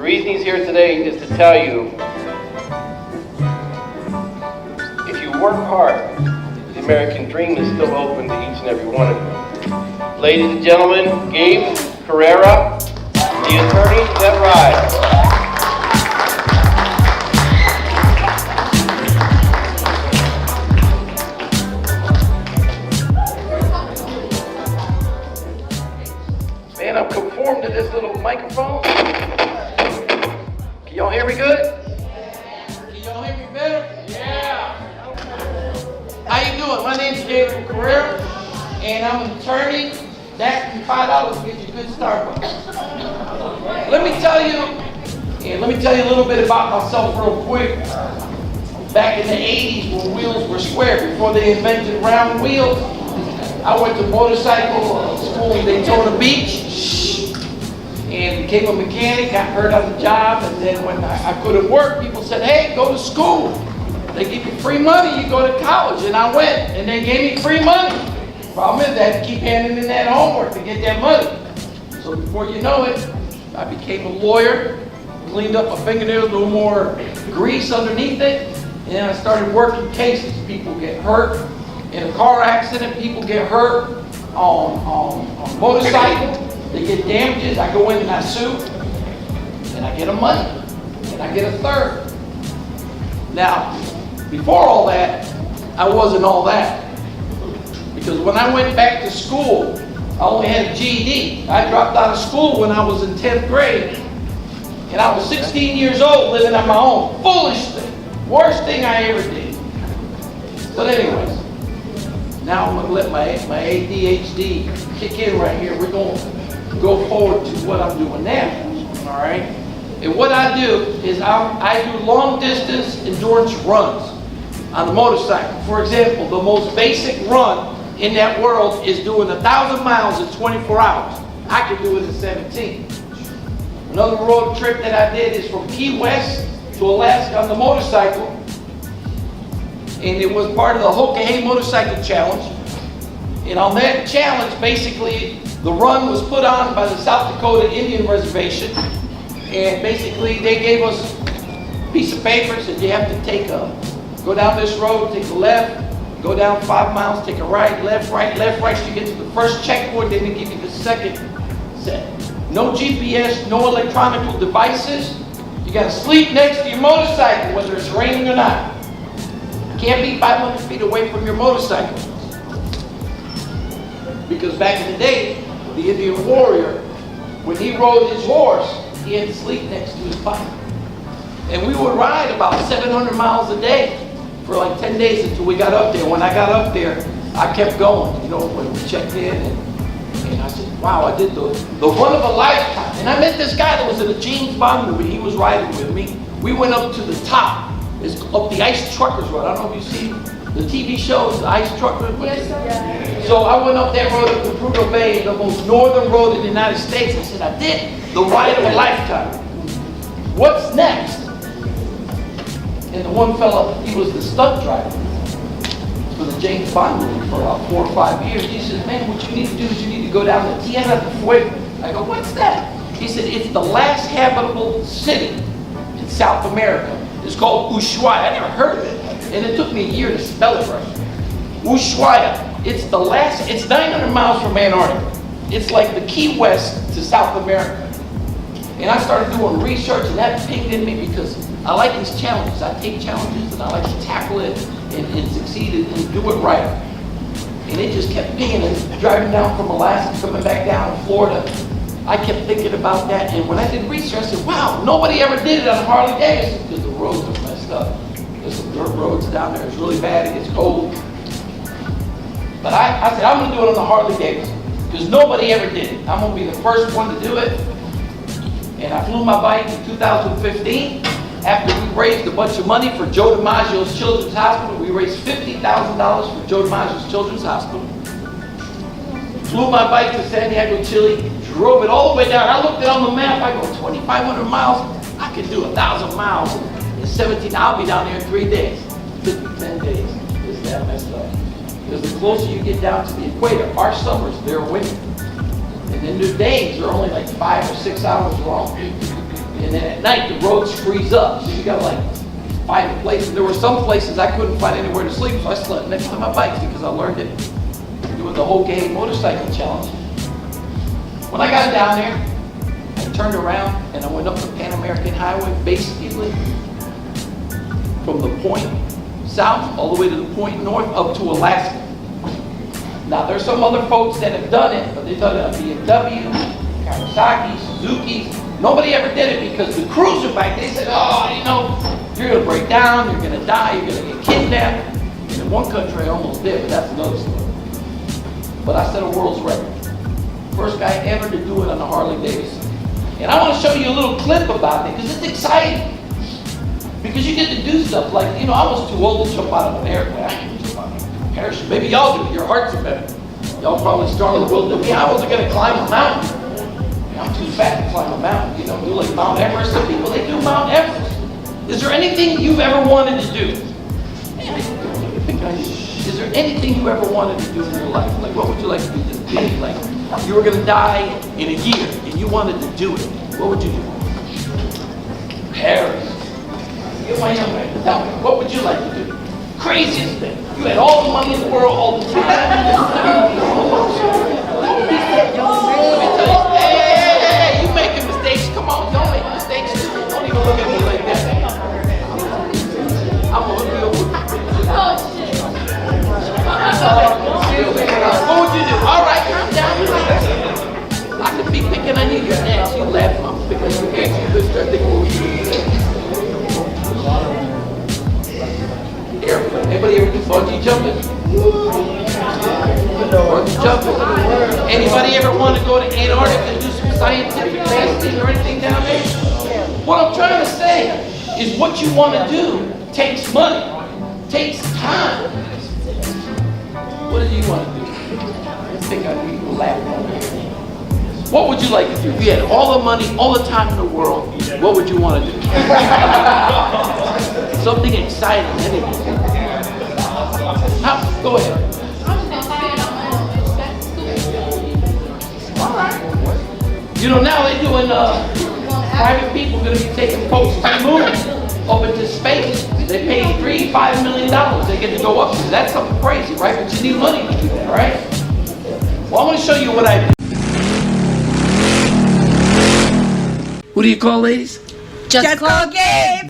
reason he's here today is to tell you, if you work hard, the American dream is still open to each and every one of you. Ladies and gentlemen, Gabe Carrera, the attorney that rides. Man, I'm conformed to this little microphone. Can y'all hear me good? Can y'all hear me better? Yeah. How you doing? My name's Gabe Carrera, and I'm an attorney. That and $5 will get you a good Starbucks. Let me tell you a little bit about myself real quick. Back in the 80s when wheels were square, before they invented round wheels, I went to motorcycle school in Daytona Beach and became a mechanic, got hurt on the job, and then when I couldn't work, people said, hey, go to school. They give you free money, you go to college. And I went, and they gave me free money. Problem is, I had to keep handing in that homework to get that money. So before you know it, I became a lawyer, cleaned up my fingernails, no more grease underneath it, and I started working cases. People get hurt in a car accident, people get hurt on motorcycle, they get damages, I go in and I sue, and I get a money, and I get a third. Now, before all that, I wasn't all that. Because when I went back to school, I only had a GED. I dropped out of school when I was in 10th grade. And I was 16 years old living on my own. Foolish thing. Worst thing I ever did. But anyways, now I'm going to let my ADHD kick in right here. We're going to go forward to what I'm doing now. All right? And what I do is I do long distance endurance runs on the motorcycle. For example, the most basic run in that world is doing 1,000 miles in 24 hours. I can do it in 17. Another road trip that I did is from Key West to Alaska on the motorcycle. And it was part of the Hoka Motorcycle Challenge. And on that challenge, basically, the run was put on by the South Dakota Indian Reservation. And basically, they gave us a piece of paper, said you have to go down this road, take a left, go down 5 miles, take a right, left, right, so you get to the first checkpoint, then they give you the second set. No GPS, no electronic devices. You gotta sleep next to your motorcycle, whether it's raining or not. You can't be 500 feet away from your motorcycle. Because back in the day, the Indian warrior, when he rode his horse, he had to sleep next to his bike. And we would ride about 700 miles a day for like 10 days until we got up there. When I got up there, I kept going, you know, when we checked in, and I said, wow, I did the run of a lifetime. And I met this guy that was in a James Bond movie. He was riding with me. We went up to the top. It's up the Ice Truckers Road. I don't know if you see the TV shows, the Ice Truckers Road. Yes, yeah. So I went up that road up to Prudhoe Bay, the most northern road in the United States. I said, I did the ride of a lifetime. What's next? And the one fella, he was the stunt driver for the James Bond movie for about 4 or 5 years. He said, man, what you need to do is you need to go down to Tierra del Fuego. I go, what's that? He said, it's the last habitable city in South America. It's called Ushuaia. I never heard of it. And it took me a year to spell it right. Ushuaia. It's 900 miles from Antarctica. It's like the Key West to South America. And I started doing research, and that pinged in me because I like these challenges. I take challenges and I like to tackle it and succeed and do it right. And it just kept pinging. And driving down from Alaska, coming back down to Florida, I kept thinking about that. And when I did research, I said, wow, nobody ever did it on Harley Davidson because the roads are messed up. There's some dirt roads down there. It's really bad. It gets cold. But I said, I'm going to do it on the Harley Davidson because nobody ever did it. I'm going to be the first one to do it. And I flew my bike in 2015. After we raised a bunch of money for Joe DiMaggio's Children's Hospital, we raised $50,000 for Joe DiMaggio's Children's Hospital. Flew my bike to Santiago, Chile, drove it all the way down. I looked it on the map, I go 2,500 miles. I could do 1,000 miles in 17, I'll be down there in 3 days. It took me 10 days. It's that messed up. Because the closer you get down to the equator, our summers, they're winter. And then their days are only like 5 or 6 hours long. And then at night, the roads freeze up, so you gotta like find a place. And there were some places I couldn't find anywhere to sleep, so I slept next to my bike because I learned it doing the whole Gabe Motorcycle Challenge. When I got down there, I turned around and I went up the Pan American Highway, basically from the point south all the way to the point north up to Alaska. Now there's some other folks that have done it, but they've done it on BMW, Kawasaki, Suzuki. Nobody ever did it because the cruiser bike, they said, oh, you know, you're gonna break down, you're gonna die, you're gonna get kidnapped. And in one country I almost did, but that's another story. But I set a world's record. First guy ever to do it on a Harley Davidson. And I want to show you a little clip about it because it's exciting. Because you get to do stuff like, you know, I was too old to jump out of an airplane. I can't jump out of a parachute. Maybe y'all do, your hearts are better. Y'all probably stronger than the world than me. I wasn't gonna climb a mountain. I'm too fat to climb a mountain, you know, do like Mount Everest. Some people, they do Mount Everest. Is there anything you've ever wanted to do? Is there anything you ever wanted to do in your life? Like, what would you like to do this big? Like, you were gonna die in a year and you wanted to do it. What would you do? Paris. You're my young man. Tell me, what would you like to do? Craziest thing. You had all the money in the world all the time. Let me tell you, hey, you making mistakes. Come on, don't make mistakes. Don't even look at me like that. I'm gonna hook you up with what would you do? All right, calm down. I could be picking on you. You're next. You laughing. I'm picking on you. You could start thinking what would you do? Airplane. Anybody ever do bungee jumping? Bungee jumping? Anybody ever want to go to Antarctica and do some scientific testing or anything down there? What I'm trying to say is what you want to do takes money, takes time. What do you want to do? I think I'd be laughing on here. What would you like to do? If you had all the money, all the time in the world, what would you want to do? Something exciting, anything. Go ahead. All right. You know, now they're doing, private people going to be taking folks to the moon, up into space. They pay $3-5 million. They get to go up. That's something crazy, right? But you need money to do that, right? Well, I'm going to show you what I do. Who do you call, ladies? Just call Gabe.